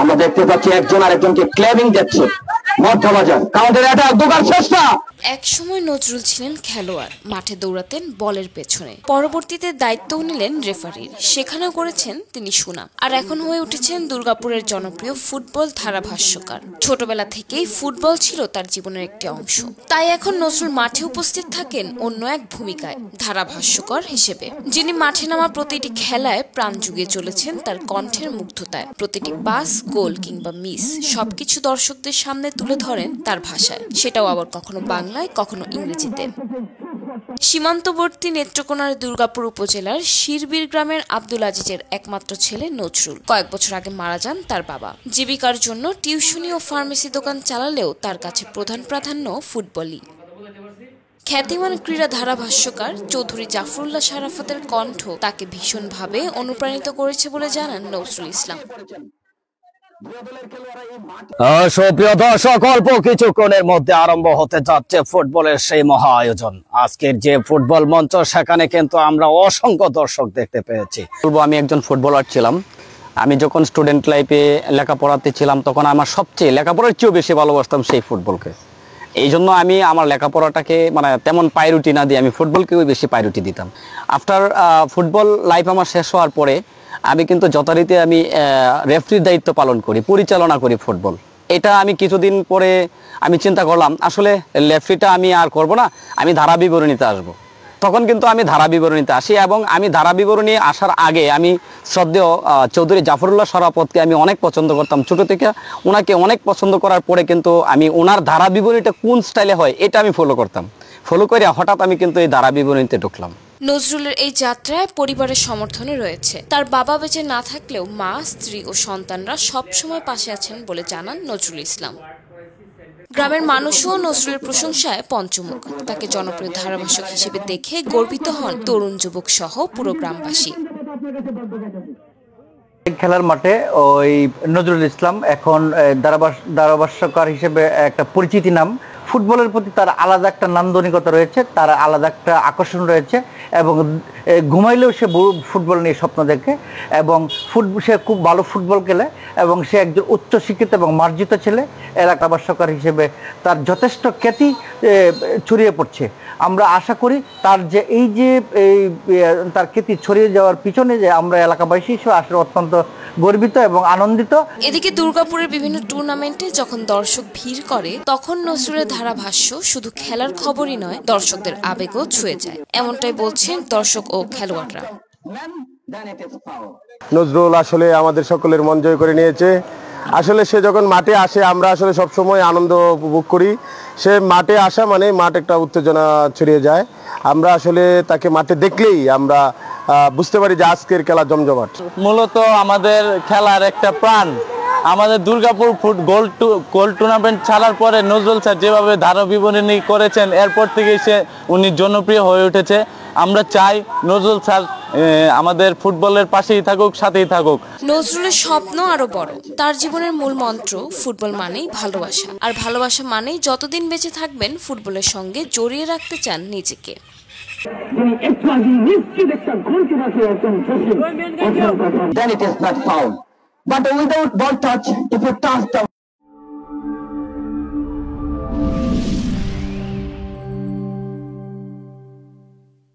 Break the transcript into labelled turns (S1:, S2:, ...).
S1: আমরা দেখতে পাচ্ছি একজন আরেকজনকে ক্লেভিং দিচ্ছে। মধ্যবাজার কাউন্টার অ্যাটাক ঢোকার চেষ্টা।
S2: এক সময় নজরুল ছিলেন খেলোয়াড়, মাঠে দৌড়াতেন বলের পেছনে। পরবর্তীতে দায়িত্বও নিলেন রেফারির, সেখানেও করেছেন তিনি সুনাম। আর এখন হয়ে উঠেছেন দুর্গাপুরের জনপ্রিয় ফুটবল ধারাভাষ্যকার। ছোটবেলা থেকেই ফুটবল ছিল তার জীবনের একটি অংশ, তাই এখন নজরুল মাঠে উপস্থিত থাকেন অন্য এক ভূমিকায়, ধারাভাষ্যকার হিসেবে। যিনি মাঠে নামা প্রতিটি খেলায় প্রাণ জুগিয়ে চলেছেন তার কণ্ঠের মুগ্ধতায়। প্রতিটি পাস, গোল কিংবা মিস সবকিছু দর্শকদের সামনে তুলে ধরেন তার ভাষায়, সেটাও আবার কখনো বাংলায়, কখনো ইংরেজিতে। সীমান্তবর্তী নেত্রকোনার দুর্গাপুর উপজেলার শিরবির গ্রামের আব্দুল আজিজের একমাত্র ছেলে নজরুল। কয়েক বছর আগে মারা যান তার বাবা। জীবিকার জন্য টিউশনি ও ফার্মেসি দোকান চালালেও তার কাছে প্রধান প্রাধান্য ফুটবলই। খ্যাতিমান ক্রীড়া ধারাভাষ্যকার চৌধুরী জাফরুল্লাহ শারাফতের কণ্ঠ তাকে ভীষণভাবে অনুপ্রাণিত করেছে বলে জানান নজরুল ইসলাম।
S3: সুপ্রিয় দর্শক, অল্প কিছুক্ষণের মধ্যে আরম্ভ হতে যাচ্ছে ফুটবলের সেই মহা আয়োজন। আজকের যে ফুটবল মঞ্চ, সেখানে কিন্তু আমরা অসংখ্য দর্শক দেখতে পেয়েছি।
S4: বলবো, আমি একজন ফুটবলার ছিলাম। আমি যখন স্টুডেন্ট লাইফে লেখাপড়াতে ছিলাম, তখন আমার সবচেয়ে লেখাপড়ার চেয়েও বেশি ভালোবাসতাম সেই ফুটবলকে। এই জন্য আমি আমার লেখাপড়াটাকে তেমন প্রায়োরিটি না দিয়ে আমি ফুটবলকেও বেশি প্রায়োরিটি দিতাম। আফটার ফুটবল লাইফ আমার শেষ হওয়ার পরে আমি কিন্তু যথারীতি আমি রেফারির দায়িত্ব পালন করি, পরিচালনা করি ফুটবল। এটা আমি কিছুদিন পরে আমি চিন্তা করলাম, আসলে রেফারিটা আমি আর করব না, আমি ধারা বিবরণীতে আসবো। তখন কিন্তু আমি ধারা বিবরণীতে আসি, এবং আমি ধারা বিবরণী আসার আগে আমি শ্রদ্ধেয় চৌধুরী জাফরুল্লাহ শারাফতকে আমি অনেক পছন্দ করতাম ছোটো থেকে। ওনাকে অনেক পছন্দ করার পরে কিন্তু আমি ওনার ধারা বিবরণীটা কোন স্টাইলে হয় এটা আমি ফলো করতাম। ফলো করে হঠাৎ আমি কিন্তু এই ধারা বিবরণীতে ঢুকলাম।
S2: নজরুলের এই যাত্রায় পরিবারের সমর্থনে রয়েছে। তার বাবা বেঁচে না থাকলেও মা, স্ত্রী ও সন্তানরা সবসময় পাশে আছেন বলে জানান নজরুল ইসলাম। গ্রামের মানুষও নজরুলের প্রশংসায় পঞ্চমুখ। তাকে জনপ্রিয় ধারাভাষ্যক হিসেবে দেখে গর্বিত হন তরুণ যুবক সহ পুরো গ্রামবাসী।
S5: খেলার মাঠে ওই নজরুল ইসলাম এখন ধারাভাষ্যকার হিসেবে একটা পরিচিতি নাম। ফুটবলের প্রতি তার আলাদা একটা নান্দনিকতা রয়েছে, তার আলাদা একটা আকর্ষণ রয়েছে, এবং ঘুমাইলেও সে ফুটবল নিয়ে স্বপ্ন দেখে, এবং সে খুব ভালো ফুটবল খেলে, এবং সে একজন উচ্চ শিক্ষিত এবং মার্জিত ছেলে। ধারাভাষ্যকার হিসেবে তার যথেষ্ট খ্যাতি ছড়িয়ে পড়ছে। আমরা আশা করি তার যে তার খ্যাতি ছড়িয়ে যাওয়ার পিছনে যে আমরা এলাকাবাসী হিসেবে আসলে অত্যন্ত গর্বিত এবং আনন্দিত।
S2: এদিকে দুর্গাপুরের বিভিন্ন টুর্নামেন্টে যখন দর্শক ভিড় করে, তখন নজরুলের ধারাভাষ্য শুধু খেলার খবরই নয়, দর্শকদের আবেগও ছুঁয়ে যায়। এমনটাই বলছেন দর্শক ও খেলোয়াড়রা।
S6: নজরুল আসলে আমাদের সকলের মন জয় করে নিয়েছে। আসলে সে যখন মাঠে আসে, আমরা আসলে সবসময় আনন্দ উপভোগ করি। সে মাঠে আসা মানে মাঠ একটা উত্তেজনা ছড়িয়ে যায়। আমরা আসলে তাকে মাঠে দেখলেই আমরা বুঝতে পারি যে আজকের খেলা জমজমাট।
S7: মূলত আমাদের খেলার একটা প্রাণ। আমাদের দুর্গাপুর গোল টুর্নামেন্ট ছাড়ার পরে নজরুল স্যার যেভাবে ধারা বিবরণী করেছেন, এরপর থেকে উনি জনপ্রিয় হয়ে উঠেছে। আমরা চাই নজরুল স্যার আমাদের ফুটবলের পাশেই থাকুক, সাথেই থাকুক।
S2: নজরুলের স্বপ্ন আরো বড়। তার জীবনের মূল মন্ত্র ফুটবল মানেই ভালোবাসা, আর ভালোবাসা মানেই যতদিন বেঁচে থাকবেন ফুটবলের সঙ্গে জড়িয়ে রাখতে চান নিজেকে।
S1: Then it is not foul. But without ball touch, if you touch the